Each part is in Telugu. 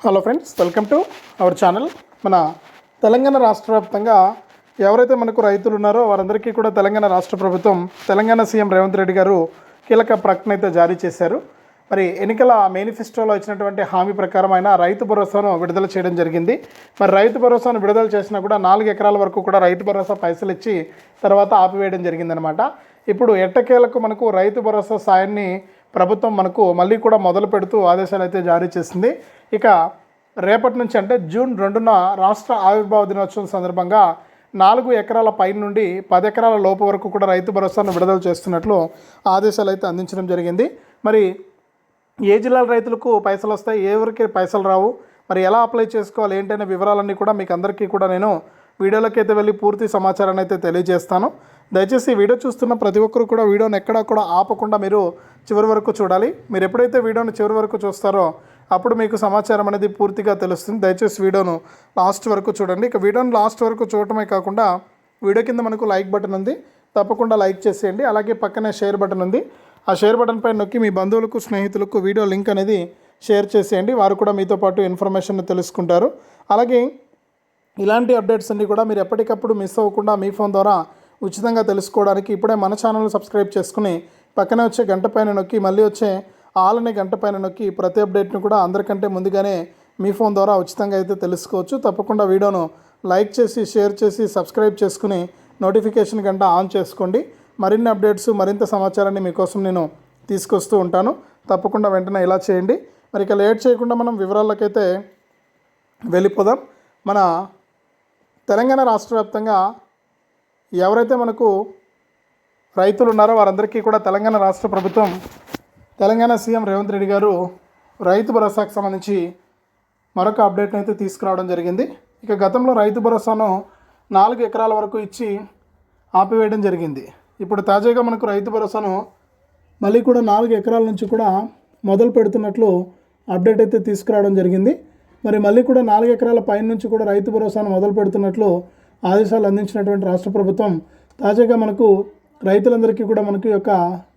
Hello friends, welcome to our channel. మన తెలంగాణ రాష్ట్ర వ్యాప్తంగా ఎవరైతే మనకు రైతులు ఉన్నారో వారందరికీ కూడా తెలంగాణ రాష్ట్ర ప్రభుత్వం, తెలంగాణ సీఎం రేవంత్ రెడ్డి గారు కీలక ప్రకటన అయితే జారీ చేశారు. మరి ఎన్నికల మేనిఫెస్టోలో ఇచ్చినటువంటి హామీ ప్రకారం ఆయన రైతు భరోసాను విడుదల చేయడం జరిగింది. మరి రైతు భరోసాను విడుదల చేసినా కూడా 4 ఎకరాల వరకు కూడా రైతు భరోసా పైసలు ఇచ్చి తర్వాత ఆపివేయడం జరిగిందనమాట. ఇప్పుడు ఎట్టకేలకు మనకు రైతు భరోసా సాయాన్ని ప్రభుత్వం మనకు మళ్ళీ కూడా మొదలు పెడుతూ ఆదేశాలు అయితే జారీ చేసింది. ఇక రేపటి నుంచి అంటే జూన్ 2న రాష్ట్ర ఆవిర్భావ దినోత్సవం సందర్భంగా 4 ఎకరాల పై నుండి 10 ఎకరాల లోపు వరకు కూడా రైతు భరోసాను విడుదల చేస్తున్నట్లు ఆదేశాలు అయితే అందించడం జరిగింది. మరి ఏ జిల్లాల రైతులకు పైసలు వస్తాయి, ఎవరికి పైసలు రావు, మరి ఎలా అప్లై చేసుకోవాలి ఏంటనే వివరాలన్నీ కూడా మీకు అందరికీ కూడా నేను వీడియోలోకి అయితే వెళ్ళి పూర్తి సమాచారాన్ని అయితే తెలియజేస్తాను. దయచేసి వీడియో చూస్తున్న ప్రతి ఒక్కరు కూడా వీడియోని ఎక్కడా కూడా ఆపకుండా మీరు చివరి వరకు చూడాలి. మీరు ఎప్పుడైతే వీడియోని చివరి వరకు చూస్తారో అప్పుడు మీకు సమాచారం అనేది పూర్తిగా తెలుస్తుంది. దయచేసి వీడియోను లాస్ట్ వరకు చూడండి. ఇక వీడియోని లాస్ట్ వరకు చూడటమే కాకుండా వీడియో కింద మనకు లైక్ బటన్ ఉంది, తప్పకుండా లైక్ చేసేయండి. అలాగే పక్కనే షేర్ బటన్ ఉంది, ఆ షేర్ బటన్ పైన నొక్కి మీ బంధువులకు, స్నేహితులకు వీడియో లింక్ అనేది షేర్ చేసేయండి. వారు కూడా మీతో పాటు ఇన్ఫర్మేషన్ తెలుసుకుంటారు. అలాగే ఇలాంటి అప్డేట్స్ అన్నీ కూడా మీరు ఎప్పటికప్పుడు మిస్ అవ్వకుండా మీ ఫోన్ ద్వారా ఉచితంగా తెలుసుకోవడానికి ఇప్పుడే మన ఛానల్ సబ్స్క్రైబ్ చేసుకుని పక్కనే వచ్చే గంట పైన నొక్కి మళ్ళీ వచ్చే ఆల్ అనే గంట పైన నొక్కి ప్రతి అప్డేట్ను కూడా అందరికంటే ముందుగానే మీ ఫోన్ ద్వారా ఉచితంగా అయితే తెలుసుకోవచ్చు. తప్పకుండా వీడియోను లైక్ చేసి, షేర్ చేసి, సబ్స్క్రైబ్ చేసుకుని నోటిఫికేషన్ గంట ఆన్ చేసుకోండి. మరిన్ని అప్డేట్స్, మరింత సమాచారాన్ని మీకోసం నేను తీసుకొస్తూ ఉంటాను. తప్పకుండా వెంటనే ఇలా చేయండి. మరి ఇక లేట్ చేయకుండా మనం వివరాలకైతే వెళ్ళిపోదాం. మన తెలంగాణ రాష్ట్ర వ్యాప్తంగా ఎవరైతే మనకు రైతులు ఉన్నారో వారందరికీ కూడా తెలంగాణ రాష్ట్ర ప్రభుత్వం, తెలంగాణ సీఎం రేవంత్ రెడ్డి గారు రైతు భరోసాకు సంబంధించి మరొక అప్డేట్ని అయితే తీసుకురావడం జరిగింది. ఇక గతంలో రైతు భరోసాను 4 ఎకరాల వరకు ఇచ్చి ఆపివేయడం జరిగింది. ఇప్పుడు తాజాగా మనకు రైతు భరోసాను మళ్ళీ కూడా 4 ఎకరాల నుంచి కూడా మొదలు పెడుతున్నట్లు అప్డేట్ అయితే తీసుకురావడం జరిగింది. మరి మళ్ళీ కూడా 4 ఎకరాల పైన నుంచి కూడా రైతు భరోసాను మొదలు పెడుతున్నట్లు ఆదేశాలు అందించినటువంటి రాష్ట్ర ప్రభుత్వం తాజాగా మనకు రైతులందరికీ కూడా మనకి యొక్క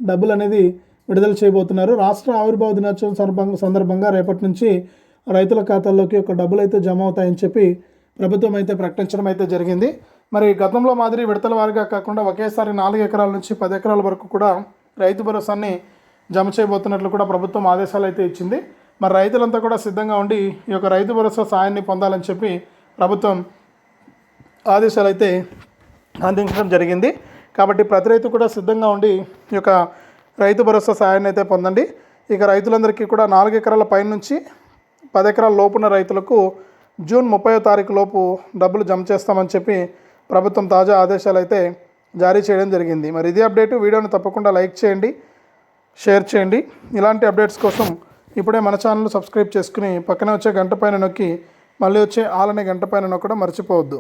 డబ్బులు అనేది విడుదల చేయబోతున్నారు. రాష్ట్ర ఆవిర్భావ దినోత్సవం సందర్భంగా రేపటి నుంచి రైతుల ఖాతాల్లోకి ఒక డబ్బులు అయితే జమ అవుతాయని చెప్పి ప్రభుత్వం అయితే ప్రకటించడం అయితే జరిగింది. మరి గతంలో మాదిరి విడతల వారీగా కాకుండా ఒకేసారి 4 ఎకరాల నుంచి 10 ఎకరాల వరకు కూడా రైతు భరోసాన్ని జమ చేయబోతున్నట్లు కూడా ప్రభుత్వం ఆదేశాలు అయితే ఇచ్చింది. మరి రైతులంతా కూడా సిద్ధంగా ఉండి ఈ యొక్క రైతు భరోసా సాయాన్ని పొందాలని చెప్పి ప్రభుత్వం ఆదేశాలు అయితే అందించడం జరిగింది. కాబట్టి ప్రతి రైతు కూడా సిద్ధంగా ఉండి ఈ యొక్క రైతు భరోసా సాయాన్ని అయితే పొందండి. ఇక రైతులందరికీ కూడా 4 ఎకరాల పై నుంచి 10 ఎకరాల లోపున్న రైతులకు జూన్ 30వ తారీఖు లోపు డబ్బులు జమ చేస్తామని చెప్పి ప్రభుత్వం తాజా ఆదేశాలు అయితే జారీ చేయడం జరిగింది. మరి ఇది అప్డేటు. వీడియోని తప్పకుండా లైక్ చేయండి, షేర్ చేయండి. ఇలాంటి అప్డేట్స్ కోసం ఇప్పుడే మన ఛానల్ సబ్స్క్రైబ్ చేసుకుని పక్కనే వచ్చే గంట పైన నొక్కి మళ్ళీ వచ్చే ఆల్ అనే గంట పైన నొక్కడం మర్చిపోవద్దు.